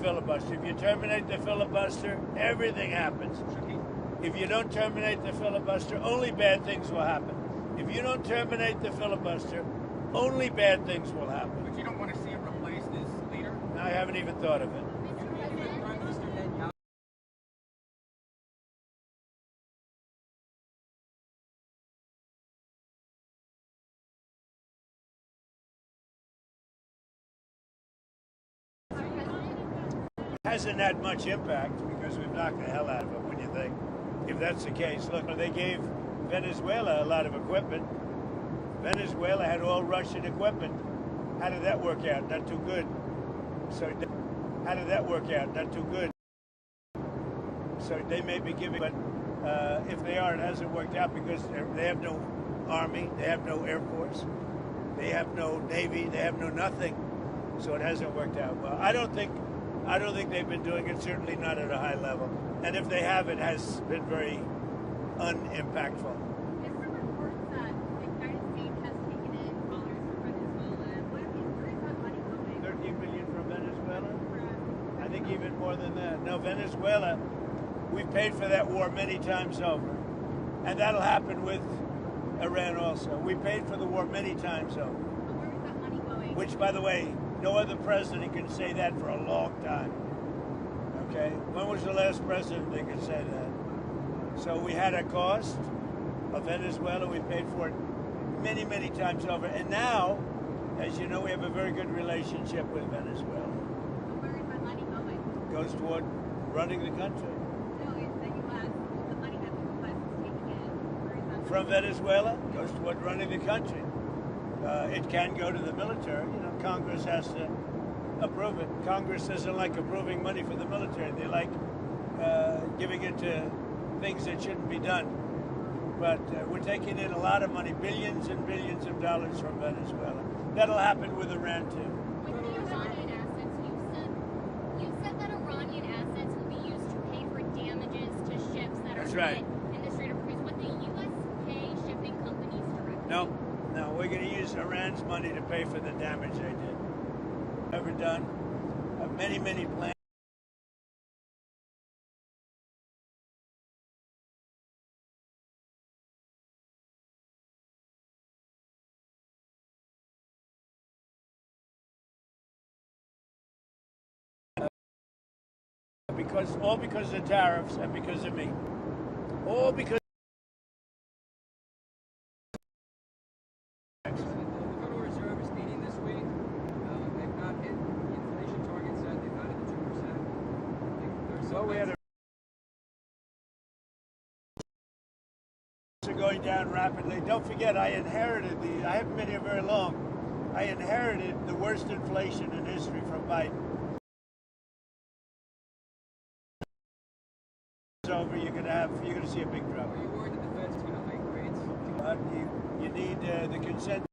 filibuster. If you terminate the filibuster, everything happens. If you don't terminate the filibuster, only bad things will happen. If you don't terminate the filibuster, only bad things will happen. But you don't want to see him replaced as leader? I haven't even thought of it. Hasn't had much impact because we've knocked the hell out of it. What do you think? If that's the case, look, they gave Venezuela a lot of equipment. Venezuela had all Russian equipment. How did that work out? Not too good. So how did that work out? Not too good. So they may be giving, but if they are, it hasn't worked out because they have no army, they have no air force, they have no navy, they have no nothing. So it hasn't worked out well. I don't think they've been doing it, certainly not at a high level. And if they have, it has been very unimpactful. There's some reports that the United States has taken in dollars from Venezuela. Where is that money going? 13 billion from Venezuela? Correct. I think even more than that. No, Venezuela, we've paid for that war many times over. And that'll happen with Iran also. We paid for the war many times over. But where is that money going? Which, by the way, no other president can say that for a long time. Okay? When was the last president that could say that? So we had a cost of Venezuela. We paid for it many, many times over. And now, as you know, we have a very good relationship with Venezuela. But where is that money going? It goes toward running the country. No, it's the U.S. The money that the U.S. is taking in. Where is that? From Venezuela, goes toward running the country. It can go to the military. You know, Congress has to approve it. Congress doesn't like approving money for the military. They like giving it to things that shouldn't be done. But we're taking in a lot of money, billions and billions of dollars from Venezuela. That'll happen with Iran too. With the Iranian assets, you said that Iranian assets will be used to pay for damages to ships that are right. in the Strait of Hormuz. Would the U.S. pay shipping companies directly? No, we're going to use Iran's money to pay for the damage they did. Ever done many, many plans. Because of the tariffs and because of me. All because The Federal Reserve is meeting this week. They've not hit the inflation target set. They've not hit the 2%. well, we had a going down rapidly. Don't forget, I haven't been here very long. I inherited the worst inflation in history from Biden. It's over. You're gonna see a big drop. Are you worried that the Fed's going to hike rates? You need the consent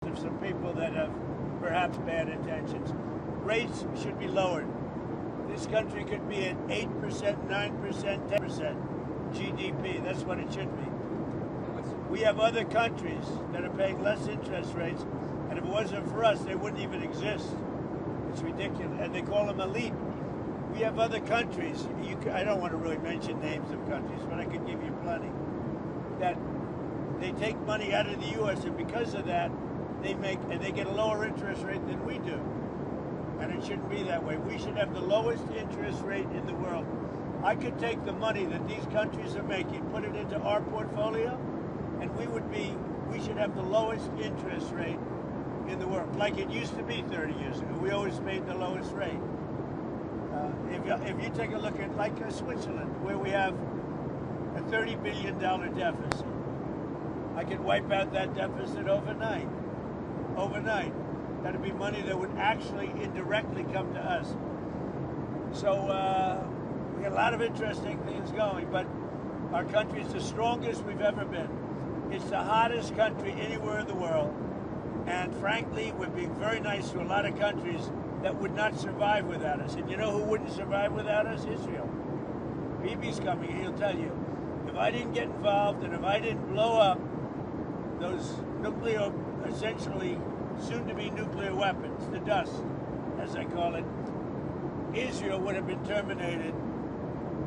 of some people that have perhaps bad intentions. Rates should be lowered. This country could be at 8%, 9%, 10% GDP. That's what it should be. We have other countries that are paying less interest rates, and if it wasn't for us, they wouldn't even exist. It's ridiculous. And they call them elite. We have other countries. I don't want to really mention names of countries, but I could give you plenty. That they take money out of the U.S. and because of that, they get a lower interest rate than we do. And it shouldn't be that way. We should have the lowest interest rate in the world. I could take the money that these countries are making, put it into our portfolio, and we should have the lowest interest rate in the world, like it used to be 30 years ago. We always paid the lowest rate. If you take a look at like Switzerland, where we have a $30 billion deficit, I could wipe out that deficit overnight. Overnight. That'd be money that would actually indirectly come to us. So we got a lot of interesting things going, but our country is the strongest we've ever been. It's the hottest country anywhere in the world. And frankly, we're being very nice to a lot of countries that would not survive without us. And you know who wouldn't survive without us? Israel. Bibi's coming, he'll tell you. If I didn't get involved and if I didn't blow up those nuclear, essentially soon-to-be nuclear weapons, the dust, as I call it, Israel would have been terminated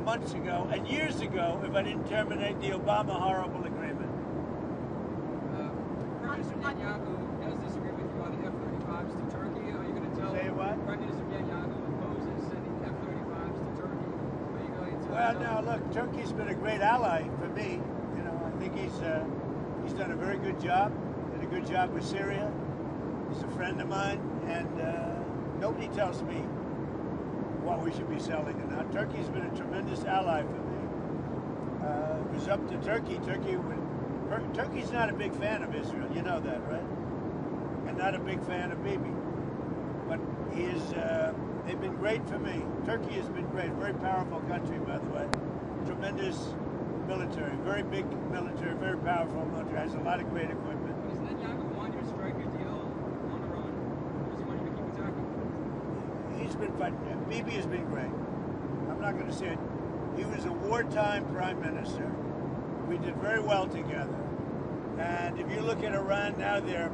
months ago and years ago if I didn't terminate the Obama horrible agreement. Prime Minister Netanyahu does disagree with you on the F-35s to Turkey. Are you going to tell Say what? Prime Minister Netanyahu opposes sending F-35s to Turkey? Are you going to Well, now look, Turkey's been a great ally for me. You know, I think he's done a very good job. Did a good job with Syria. He's a friend of mine, and nobody tells me what we should be selling or not. Turkey's been a tremendous ally for me. It was up to Turkey. Turkey's not a big fan of Israel. You know that, right? And not a big fan of Bibi. But they've been great for me. Turkey has been great. Very powerful country, by the way. Tremendous military, very big military, very powerful military. Has a lot of great equipment. Does Netanyahu want you to strike a deal on Iran? Or does he want you to keep attacking? He's been fighting. Bibi has been great. I'm not going to say it. He was a wartime prime minister. We did very well together. And if you look at Iran now, they're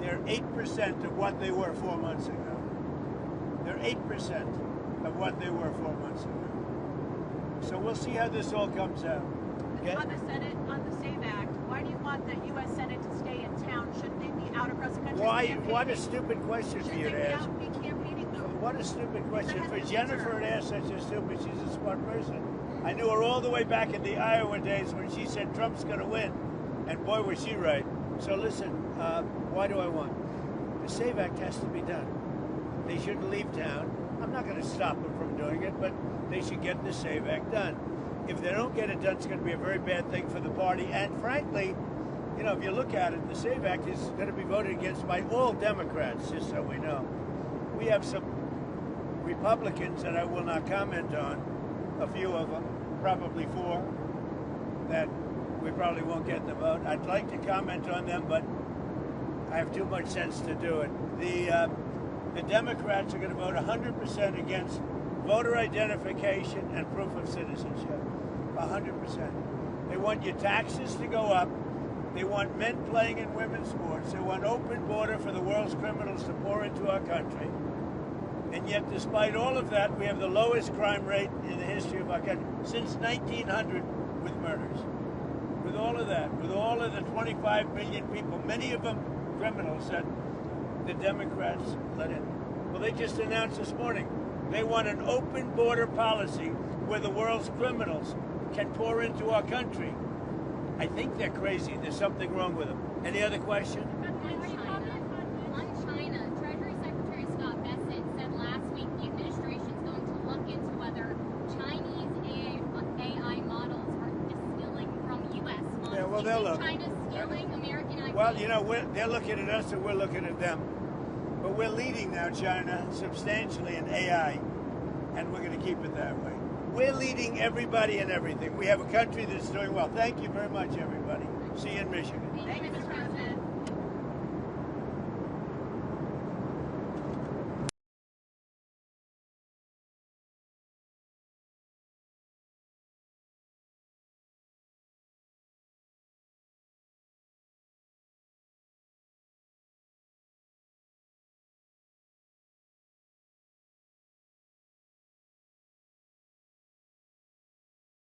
8% of what they were 4 months ago. They're 8% of what they were 4 months ago. So we'll see how this all comes out. Okay? On the Senate, on the SAVE Act, why do you want the U.S. Senate to stay in town? Shouldn't they be out across the country? Why? campaigning? What a stupid question for you Shouldn't they to be ask. out be campaigning? What a stupid question. Because I For have to Jennifer to ask such a stupid, she's a smart person. I knew her all the way back in the Iowa days when she said Trump's going to win. And boy, was she right. So listen, why do I want? The SAVE Act has to be done. They shouldn't leave town. I'm not going to stop them from doing it, but they should get the SAVE Act done. If they don't get it done, it's going to be a very bad thing for the party. And frankly, you know, if you look at it, the SAVE Act is going to be voted against by all Democrats, just so we know. We have some Republicans that I will not comment on, a few of them, probably 4, that we probably won't get the vote. I'd like to comment on them, but I have too much sense to do it. The Democrats are going to vote 100% against voter identification and proof of citizenship. 100%. They want your taxes to go up. They want men playing in women's sports. They want open border for the world's criminals to pour into our country. And yet, despite all of that, we have the lowest crime rate in the history of our country since 1900 with murders. With all of that, with all of the 25 million people, many of them criminals that the Democrats let in. Well, they just announced this morning they want an open border policy where the world's criminals can pour into our country. I think they're crazy. There's something wrong with them. Any other question? On China, Treasury Secretary Scott Bessent said last week the administration's going to look into whether Chinese AI models are stealing from U.S. models. Yeah, well, Do you they'll think look. China's stealing American IP? Well, you know, they're looking at us and we're looking at them. But we're leading now, China, substantially in AI, and we're going to keep it that way. We're leading everybody and everything. We have a country that's doing well. Thank you very much, everybody. See you in Michigan. Thank you.